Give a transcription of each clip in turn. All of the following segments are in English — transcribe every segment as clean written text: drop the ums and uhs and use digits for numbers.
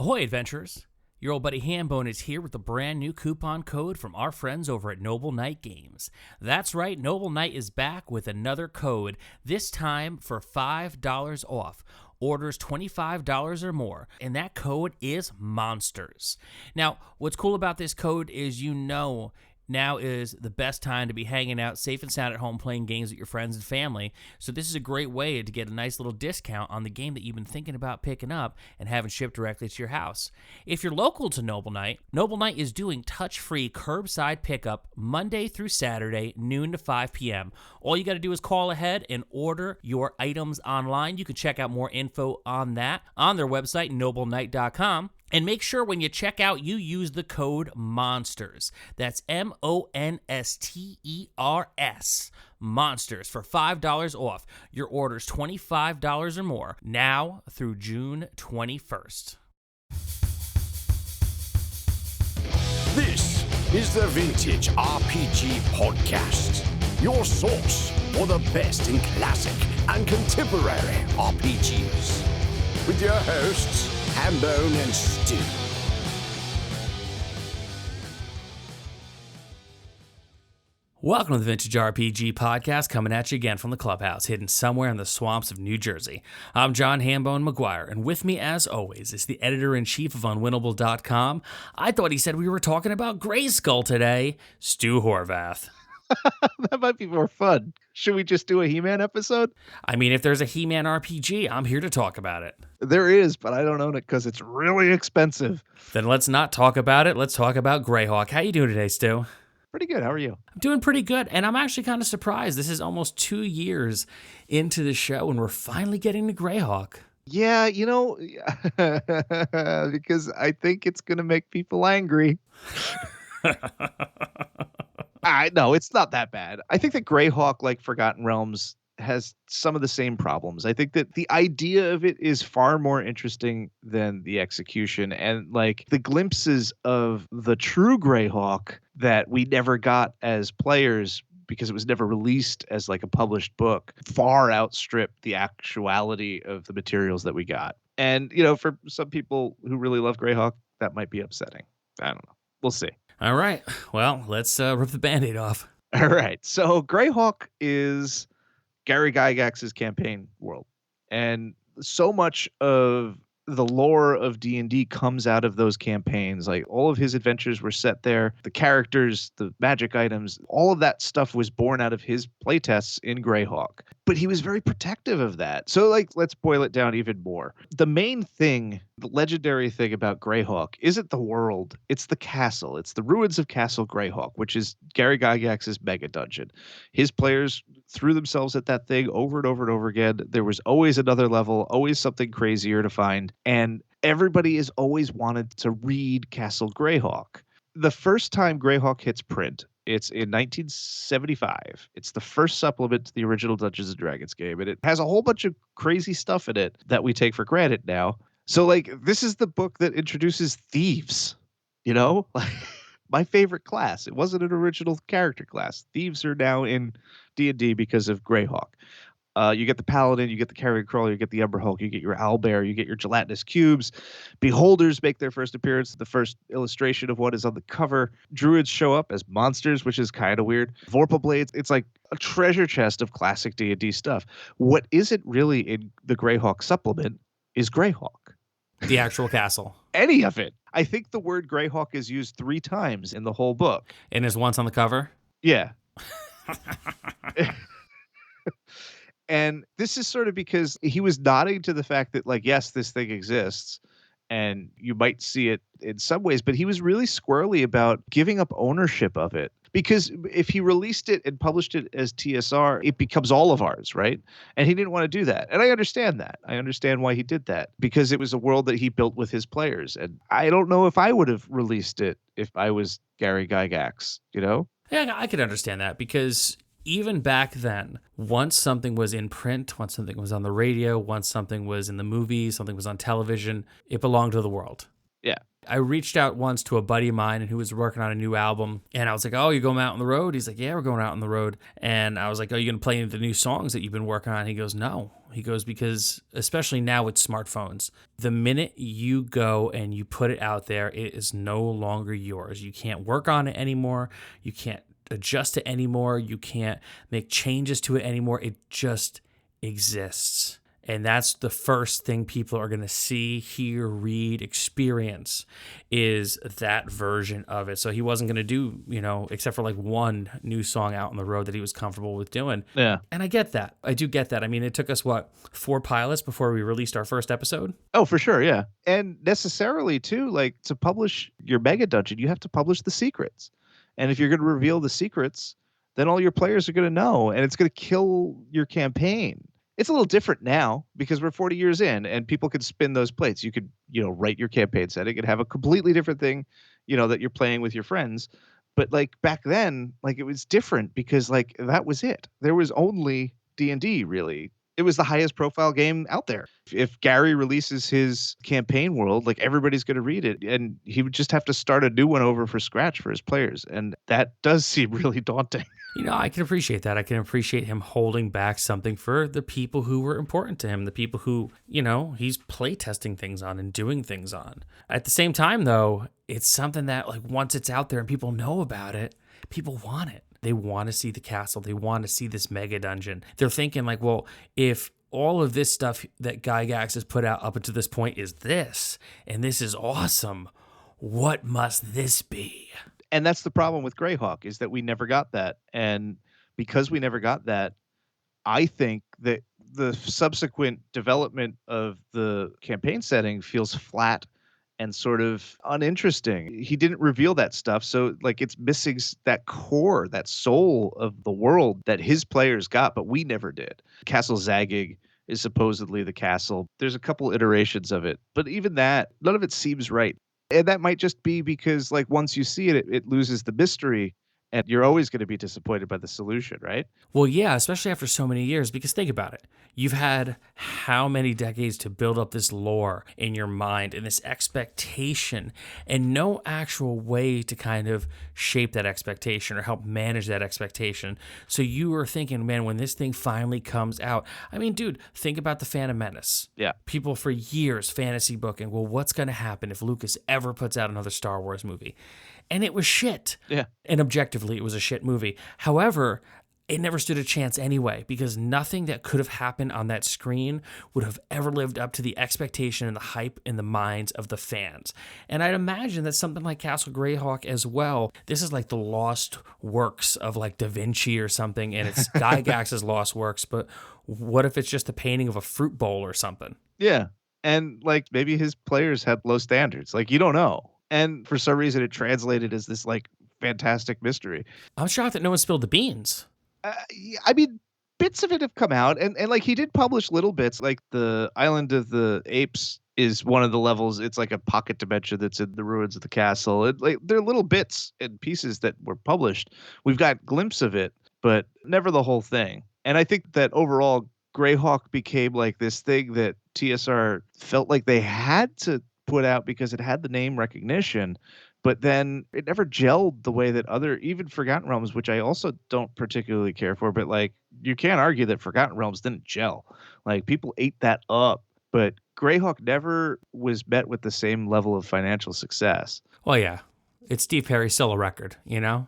Ahoy, adventurers! Your old buddy Hambone is here with a brand new coupon code from our friends over at Noble Knight Games. That's right, Noble Knight is back with another code, this time for $5 off. Orders $25 or more, and that code is MONSTERS. Now, what's cool about this code is now is the best time to be hanging out safe and sound at home playing games with your friends and family. So this is a great way to get a nice little discount on the game that you've been thinking about picking up and having shipped directly to your house. If you're local to Noble Knight is doing touch-free curbside pickup Monday through Saturday, noon to 5 p.m. All you got to do is call ahead and order your items online. You can check out more info on that on their website, nobleknight.com. And make sure when you check out, you use the code MONSTERS. That's MONSTERS. MONSTERS for $5 off. Your order's $25 or more, now through June 21st. This is the Vintage RPG Podcast, your source for the best in classic and contemporary RPGs. With your hosts, Hambone and Stu. Welcome to the Vintage RPG Podcast, coming at you again from the clubhouse, hidden somewhere in the swamps of New Jersey. I'm John Hambone McGuire, and with me, as always, is the editor-in-chief of Unwinnable.com. I thought he said we were talking about Grayskull today, Stu Horvath. That might be more fun. Should we just do a He-Man episode? I mean, if there's a He-Man RPG, I'm here to talk about it. There is, but I don't own it because it's really expensive. Then let's not talk about it. Let's talk about Greyhawk. How you doing today, Stu? Pretty good. How are you? I'm doing pretty good, and I'm actually kind of surprised. This is almost 2 years into the show, and we're finally getting to Greyhawk. Yeah, because I think it's going to make people angry. No, it's not that bad. I think that Greyhawk, like Forgotten Realms, has some of the same problems. I think that the idea of it is far more interesting than the execution, and like the glimpses of the true Greyhawk that we never got as players because it was never released as like a published book far outstripped the actuality of the materials that we got. And, for some people who really love Greyhawk, that might be upsetting. I don't know. We'll see. All right. Well, let's rip the Band-Aid off. All right. So Greyhawk is Gary Gygax's campaign world. And so much of the lore of D&D comes out of those campaigns. Like all of his adventures were set there. The characters, the magic items, all of that stuff was born out of his playtests in Greyhawk. But he was very protective of that. So let's boil it down even more. The main thing, the legendary thing about Greyhawk isn't the world, it's the castle. It's the ruins of Castle Greyhawk, which is Gary Gygax's mega dungeon. His players threw themselves at that thing over and over and over again. There was always another level, always something crazier to find. And everybody has always wanted to read Castle Greyhawk. The first time Greyhawk hits print, it's in 1975. It's the first supplement to the original Dungeons & Dragons game, and it has a whole bunch of crazy stuff in it that we take for granted now. So, this is the book that introduces thieves, My favorite class. It wasn't an original character class. Thieves are now in D&D because of Greyhawk. You get the Paladin, you get the Carrion Crawler, you get the Umber Hulk, you get your Owlbear, you get your gelatinous cubes. Beholders make their first appearance. The first illustration of what is on the cover. Druids show up as monsters, which is kind of weird. Vorpal Blades, it's like a treasure chest of classic D&D stuff. What isn't really in the Greyhawk supplement is Greyhawk. The actual castle. Any of it. I think the word Greyhawk is used 3 times in the whole book. And is once on the cover? Yeah. And this is sort of because he was nodding to the fact that, yes, this thing exists and you might see it in some ways, but he was really squirrely about giving up ownership of it. Because if he released it and published it as TSR, it becomes all of ours, right? And he didn't want to do that. And I understand that. I understand why he did that. Because it was a world that he built with his players. And I don't know if I would have released it if I was Gary Gygax, Yeah, I could understand that because even back then, once something was in print, once something was on the radio, once something was in the movies, something was on television, it belonged to the world. Yeah. I reached out once to a buddy of mine who was working on a new album, and I was like, oh, you're going out on the road? He's like, yeah, we're going out on the road. And I was like, oh, you going to play any of the new songs that you've been working on? He goes, no. He goes, because especially now with smartphones, the minute you go and you put it out there, it is no longer yours. You can't work on it anymore. You can't adjust it anymore. You can't make changes to it anymore. It just exists. And that's the first thing people are going to see, hear, read, experience is that version of it. So he wasn't going to do, except for like one new song out on the road that he was comfortable with doing. Yeah. And I get that. I do get that. I mean, it took us, 4 pilots before we released our first episode? Oh, for sure. Yeah. And necessarily too, like to publish your Mega Dungeon, you have to publish the secrets. And if you're going to reveal the secrets, then all your players are going to know, and it's going to kill your campaign. It's a little different now because we're 40 years in and people could spin those plates. You could, write your campaign setting and have a completely different thing, that you're playing with your friends. But like back then, like it was different because like that was it. There was only D&D really. It was the highest profile game out there. If Gary releases his campaign world, like everybody's going to read it, and he would just have to start a new one over for scratch for his players. And that does seem really daunting. I can appreciate that. I can appreciate him holding back something for the people who were important to him, the people who, he's playtesting things on and doing things on. At the same time, though, it's something that like once it's out there and people know about it, people want it. They want to see the castle. They want to see this mega dungeon. They're thinking like, well, if all of this stuff that Gygax has put out up until this point is this, and this is awesome, what must this be? And that's the problem with Greyhawk is that we never got that. And because we never got that, I think that the subsequent development of the campaign setting feels flat and sort of uninteresting. He didn't reveal that stuff. So like it's missing that core, that soul of the world that his players got, but we never did. Castle Zaggig is supposedly the castle. There's a couple iterations of it, but even that, none of it seems right. And that might just be because like once you see it, it loses the mystery and you're always going to be disappointed by the solution, right? Well, yeah, especially after so many years, because think about it. You've had how many decades to build up this lore in your mind and this expectation and no actual way to kind of shape that expectation or help manage that expectation. So you were thinking, man, when this thing finally comes out, I mean, dude, think about the Phantom Menace. Yeah. People for years fantasy booking, well, what's going to happen if Lucas ever puts out another Star Wars movie? And it was shit. Yeah. And objectively, it was a shit movie. However, it never stood a chance anyway, because nothing that could have happened on that screen would have ever lived up to the expectation and the hype in the minds of the fans. And I'd imagine that something like Castle Greyhawk as well, this is like the lost works of like Da Vinci or something, and it's Gygax's lost works, but what if it's just a painting of a fruit bowl or something? Yeah. And like maybe his players had low standards. Like you don't know. And for some reason it translated as this like fantastic mystery. I'm shocked that no one spilled the beans. I mean, bits of it have come out, and like he did publish little bits, like the Island of the Apes is one of the levels. It's like a pocket dimension that's in the ruins of the castle. Like there are little bits and pieces that were published. We've got glimpse of it, but never the whole thing. And I think that overall, Greyhawk became like this thing that TSR felt like they had to put out because it had the name recognition. But then it never gelled the way that even Forgotten Realms, which I also don't particularly care for, but like you can't argue that Forgotten Realms didn't gel. Like people ate that up, but Greyhawk never was met with the same level of financial success. Well, yeah. It's Steve Perry's solo record, you know?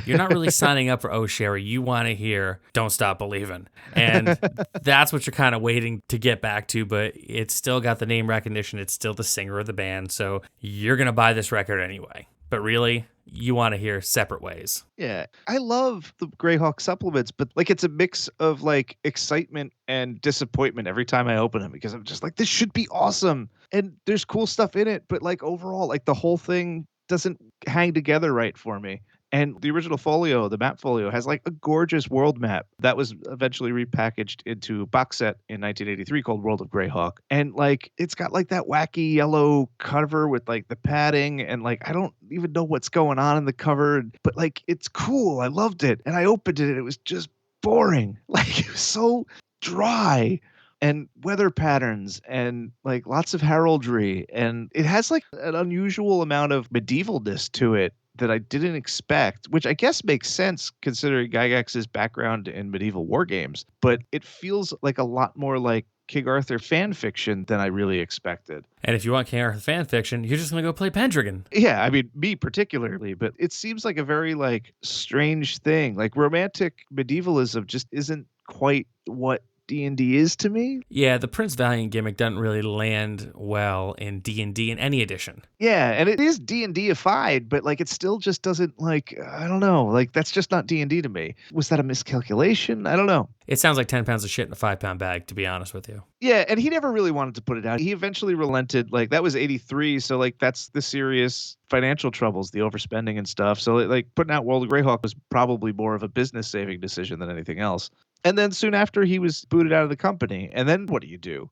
You're not really signing up for Oh Sherry. You want to hear Don't Stop Believin'. And that's what you're kind of waiting to get back to, but it's still got the name recognition. It's still the singer of the band. So you're going to buy this record anyway. But really, you want to hear Separate Ways. Yeah. I love the Greyhawk supplements, but like it's a mix of like excitement and disappointment every time I open them because I'm just like, this should be awesome. And there's cool stuff in it, but like overall, like the whole thing doesn't hang together right for me. And the original folio, the map folio, has like a gorgeous world map that was eventually repackaged into a box set in 1983 called World of Greyhawk. And like it's got like that wacky yellow cover with like the padding, and like I don't even know what's going on in the cover, but like it's cool. I loved it. And I opened it and it was just boring. Like it was so dry. and weather patterns and like lots of heraldry. And it has like an unusual amount of medievalness to it that I didn't expect, which I guess makes sense considering Gygax's background in medieval war games. But it feels like a lot more like King Arthur fan fiction than I really expected. And if you want King Arthur fan fiction, you're just going to go play Pendragon. Yeah, I mean, me particularly, but it seems like a very like strange thing. Like romantic medievalism just isn't quite what D&D is to me. Yeah, the Prince Valiant gimmick doesn't really land well in D&D in any edition. Yeah, and it is D&D-ified, but like it still just doesn't like, I don't know, like that's just not D&D to me. Was that a miscalculation? I don't know. It sounds like 10 pounds of shit in a 5-pound bag, to be honest with you. Yeah, and he never really wanted to put it out. He eventually relented. Like that was 83, so like that's the serious financial troubles, the overspending and stuff. So like putting out World of Greyhawk was probably more of a business saving decision than anything else. And then soon after he was booted out of the company. And then what do?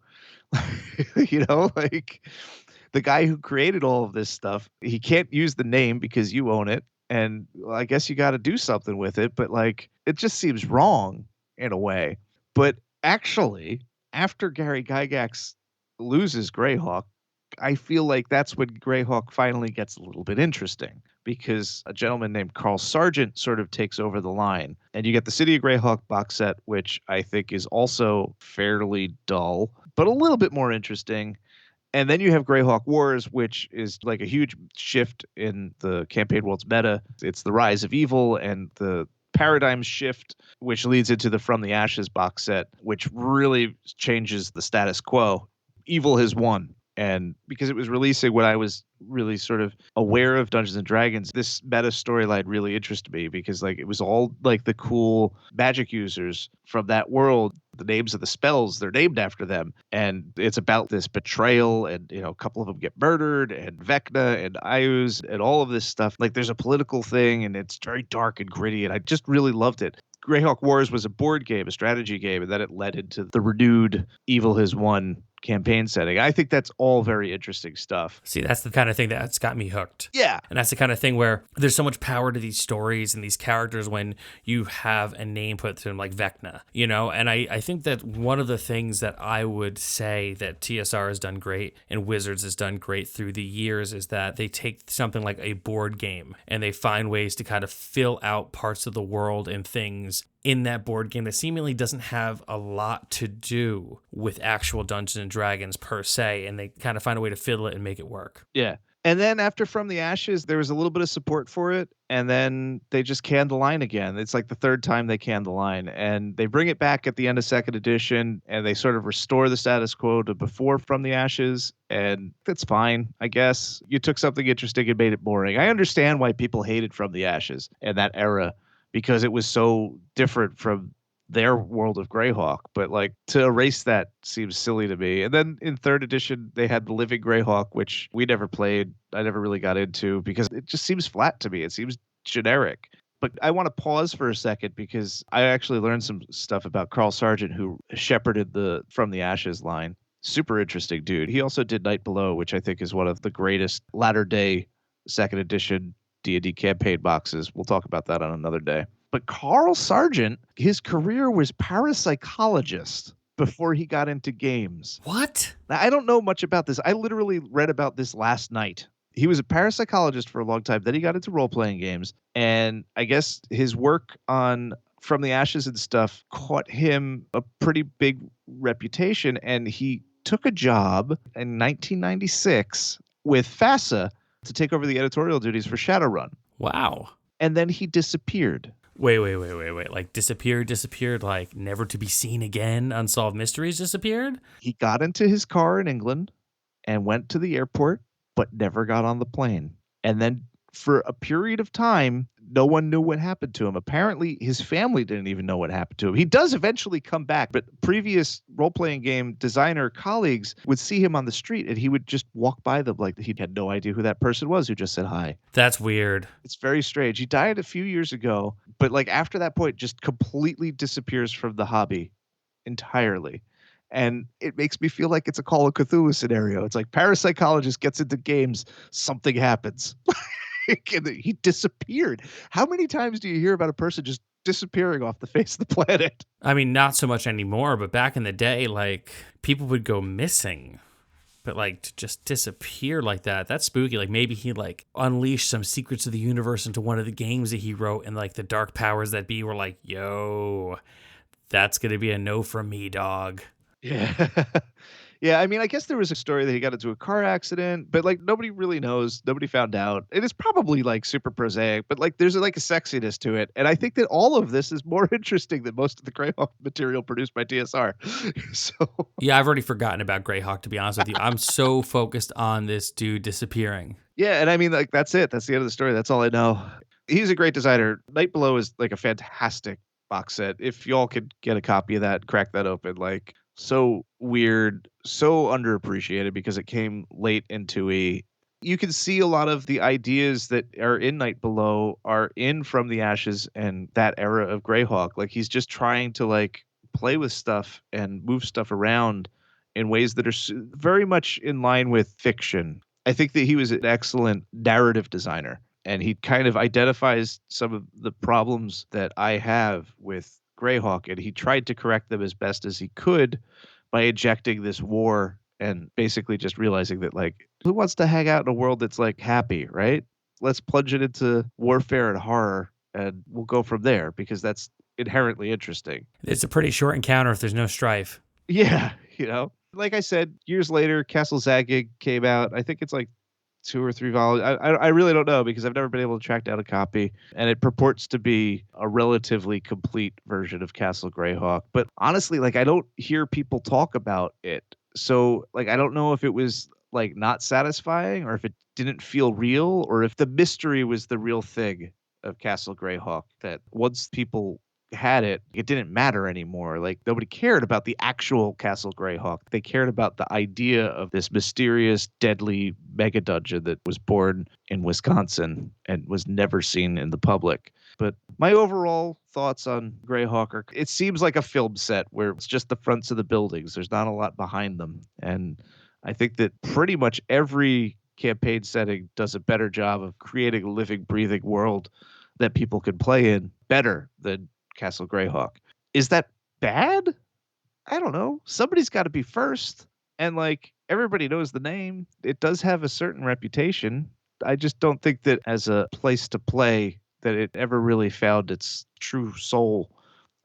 You know, like the guy who created all of this stuff, he can't use the name because you own it. And well, I guess you got to do something with it. But like, it just seems wrong in a way. But actually, after Gary Gygax loses Greyhawk, I feel like that's when Greyhawk finally gets a little bit interesting because a gentleman named Carl Sargent sort of takes over the line. And you get the City of Greyhawk box set, which I think is also fairly dull, but a little bit more interesting. And then you have Greyhawk Wars, which is like a huge shift in the campaign world's meta. It's the rise of evil and the paradigm shift, which leads into the From the Ashes box set, which really changes the status quo. Evil has won. And because it was releasing when I was really sort of aware of Dungeons and Dragons, this meta storyline really interested me because like it was all like the cool magic users from that world. The names of the spells, they're named after them. And it's about this betrayal and, you know, a couple of them get murdered and Vecna and Iuz and all of this stuff. Like there's a political thing and it's very dark and gritty. And I just really loved it. Greyhawk Wars was a board game, a strategy game, and then it led into the renewed Evil Has Won campaign setting. I think that's all very interesting stuff. See, that's the kind of thing that's got me hooked. Yeah. And that's the kind of thing where there's so much power to these stories and these characters when you have a name put to them like Vecna, you know? And I think that one of the things that I would say that TSR has done great and Wizards has done great through the years is that they take something like a board game and they find ways to kind of fill out parts of the world and things in that board game that seemingly doesn't have a lot to do with actual Dungeons and Dragons per se, and they kind of find a way to fiddle it and make it work. Yeah. And then after From the Ashes, there was a little bit of support for it, and then they just canned the line again. It's like the third time they canned the line, and they bring it back at the end of second edition, and they sort of restore the status quo to before From the Ashes, and that's fine, I guess. You took something interesting and made it boring. I understand why people hated From the Ashes in that era, because it was so different from their world of Greyhawk, but like to erase that seems silly to me. And then in third edition, they had the Living Greyhawk, which we never played. I never really got into because it just seems flat to me. It seems generic. But I want to pause for a second because I actually learned some stuff about Carl Sargent, who shepherded the From the Ashes line. Super interesting dude. He also did Night Below, which I think is one of the greatest latter day second edition D&D campaign boxes. We'll talk about that on another day. But Carl Sargent, his career was parapsychologist before he got into games. What? Now, I don't know much about this. I literally read about this last night. He was a parapsychologist for a long time. Then he got into role-playing games. And I guess his work on From the Ashes and stuff caught him a pretty big reputation. And he took a job in 1996 with FASA to take over the editorial duties for Shadowrun. Wow. And then he disappeared. Wait. Like disappeared, like never to be seen again? Unsolved Mysteries disappeared? He got into his car in England and went to the airport, but never got on the plane. And then for a period of time, no one knew what happened to him. Apparently, his family didn't even know what happened to him. He does eventually come back, but previous role-playing game designer colleagues would see him on the street, and he would just walk by them like he had no idea who that person was who just said hi. That's weird. It's very strange. He died a few years ago, but like after that point, just completely disappears from the hobby entirely. And it makes me feel like it's a Call of Cthulhu scenario. It's like parapsychologist gets into games, something happens. He disappeared. How many times do you hear about a person just disappearing off the face of the planet. I mean, not so much anymore, but back in the day, like, people would go missing. But, like, to just disappear like that, that's spooky. Like, maybe he, like, unleashed some secrets of the universe into one of the games that he wrote, and, like, the dark powers that be were like, yo, that's going to be a no from me, dog. Yeah. Yeah, I mean, I guess there was a story that he got into a car accident, but, like, nobody really knows. Nobody found out. It is probably, like, super prosaic, but, like, there's, like, a sexiness to it. And I think that all of this is more interesting than most of the Greyhawk material produced by TSR. So Yeah, I've already forgotten about Greyhawk, to be honest with you. I'm so focused on this dude disappearing. yeah, and I mean, like, that's it. That's the end of the story. That's all I know. He's a great designer. Night Below is, like, a fantastic box set. If y'all could get a copy of that, crack that open, like, so weird, so underappreciated because it came late into you can see a lot of the ideas that are in Night Below are in From the Ashes and that era of Greyhawk. Like, he's just trying to, like, play with stuff and move stuff around in ways that are very much in line with fiction. I think that he was an excellent narrative designer, and he kind of identifies some of the problems that I have with Greyhawk, and he tried to correct them as best as he could by injecting this war and basically just realizing that, like, who wants to hang out in a world that's, like, happy, right? Let's plunge it into warfare and horror, and we'll go from there because that's inherently interesting. It's a pretty short encounter if there's no strife. Yeah, you know? Like I said, years later, Castle Greyhawk came out. I think it's like 2 or 3 volumes. I really don't know because I've never been able to track down a copy. And it purports to be a relatively complete version of Castle Greyhawk. But honestly, like, I don't hear people talk about it. So, like, I don't know if it was, like, not satisfying or if it didn't feel real or if the mystery was the real thing of Castle Greyhawk, that once people had it, it didn't matter anymore. Like, nobody cared about the actual Castle Greyhawk. They cared about the idea of this mysterious, deadly mega dungeon that was born in Wisconsin and was never seen in the public. But my overall thoughts on Greyhawk are, it seems like a film set where it's just the fronts of the buildings. There's not a lot behind them. And I think that pretty much every campaign setting does a better job of creating a living, breathing world that people can play in better than Castle Greyhawk. Is that bad? I don't know. Somebody's got to be first. And, like, everybody knows the name. It does have a certain reputation. I just don't think that as a place to play that it ever really found its true soul.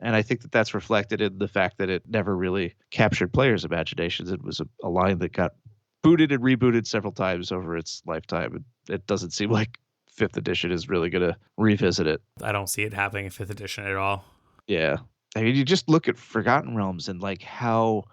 And I think that that's reflected in the fact that it never really captured players' imaginations. It was a line that got booted and rebooted several times over its lifetime. And it doesn't seem like 5th edition is really going to revisit it. I don't see it happening in 5th edition at all. Yeah. I mean, you just look at Forgotten Realms and, like, how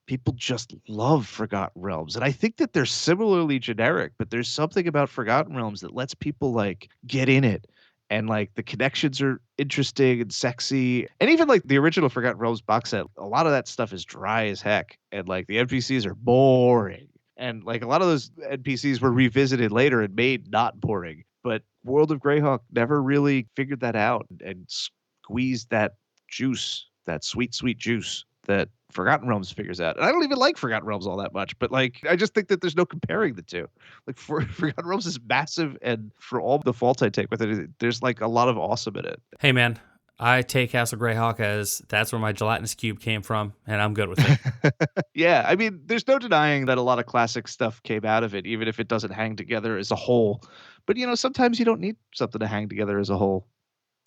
people just love Forgotten Realms. And I think that they're similarly generic, but there's something about Forgotten Realms that lets people, like, get in it. And, like, the connections are interesting and sexy. And even, like, the original Forgotten Realms box set, a lot of that stuff is dry as heck. And, like, the NPCs are boring. And, like, a lot of those NPCs were revisited later and made not boring. But World of Greyhawk never really figured that out and squeezed that juice, that sweet, sweet juice that Forgotten Realms figures out. And I don't even like Forgotten Realms all that much, but, like, I just think that there's no comparing the two. Like, Forgotten Realms is massive, and for all the faults I take with it, there's, like, a lot of awesome in it. Hey, man, I take Castle Greyhawk as that's where my gelatinous cube came from, and I'm good with it. Yeah, I mean, there's no denying that a lot of classic stuff came out of it, even if it doesn't hang together as a whole. But, you know, sometimes you don't need something to hang together as a whole,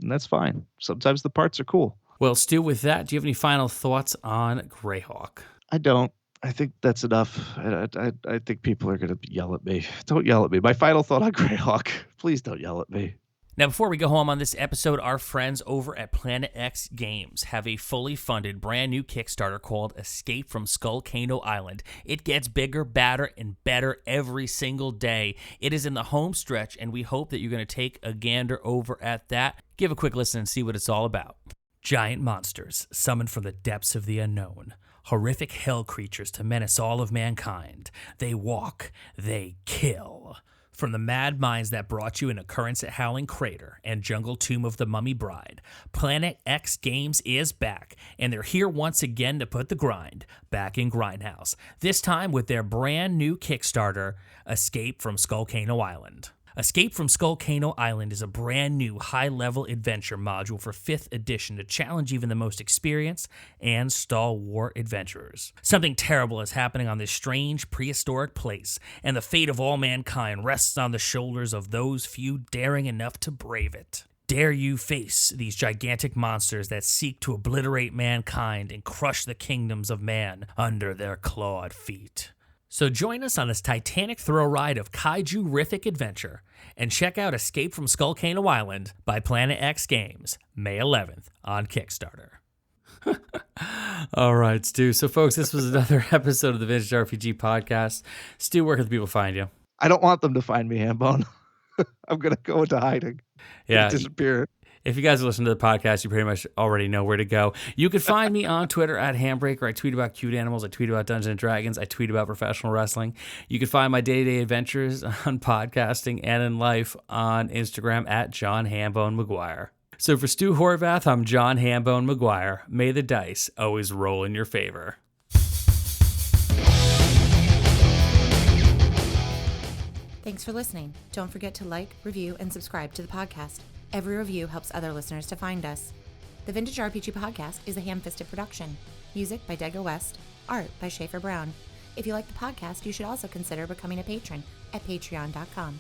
and that's fine. Sometimes the parts are cool. Well, Stu, with that, do you have any final thoughts on Greyhawk? I don't. I think that's enough. I think people are going to yell at me. Don't yell at me. My final thought on Greyhawk. Please don't yell at me. Now, before we go home on this episode, our friends over at Planet X Games have a fully funded brand new Kickstarter called Escape from Skullcano Island. It gets bigger, badder, and better every single day. It is in the home stretch, and we hope that you're going to take a gander over at that. Give a quick listen and see what it's all about. Giant monsters summoned from the depths of the unknown. Horrific hell creatures to menace all of mankind. They walk, they kill. From the mad minds that brought you An Occurrence at Howling Crater and Jungle Tomb of the Mummy Bride, Planet X Games is back, and they're here once again to put the grind back in Grindhouse, this time with their brand new Kickstarter, Escape from Skullcano Island. Escape from Skullcano Island is a brand new high-level adventure module for 5th edition to challenge even the most experienced and stalwart adventurers. Something terrible is happening on this strange prehistoric place, and the fate of all mankind rests on the shoulders of those few daring enough to brave it. Dare you face these gigantic monsters that seek to obliterate mankind and crush the kingdoms of man under their clawed feet. So join us on this titanic thrill ride of kaiju-rific adventure and check out Escape from Skullcano Island by Planet X Games, May 11th on Kickstarter. All right, Stu. So, folks, this was another episode of the Vintage RPG Podcast. Stu, where can people find you? I don't want them to find me, Hambone. I'm going to go into hiding. Yeah. Disappear. If you guys listen to the podcast, you pretty much already know where to go. You can find me on Twitter at Handbreaker. I tweet about cute animals. I tweet about Dungeons & Dragons. I tweet about professional wrestling. You can find my day-to-day adventures on podcasting and in life on Instagram at John Hambone McGuire. So for Stu Horvath, I'm John Hambone McGuire. May the dice always roll in your favor. Thanks for listening. Don't forget to like, review, and subscribe to the podcast. Every review helps other listeners to find us. The Vintage RPG Podcast is a ham-fisted production. Music by Dega West. Art by Schaefer Brown. If you like the podcast, you should also consider becoming a patron at patreon.com.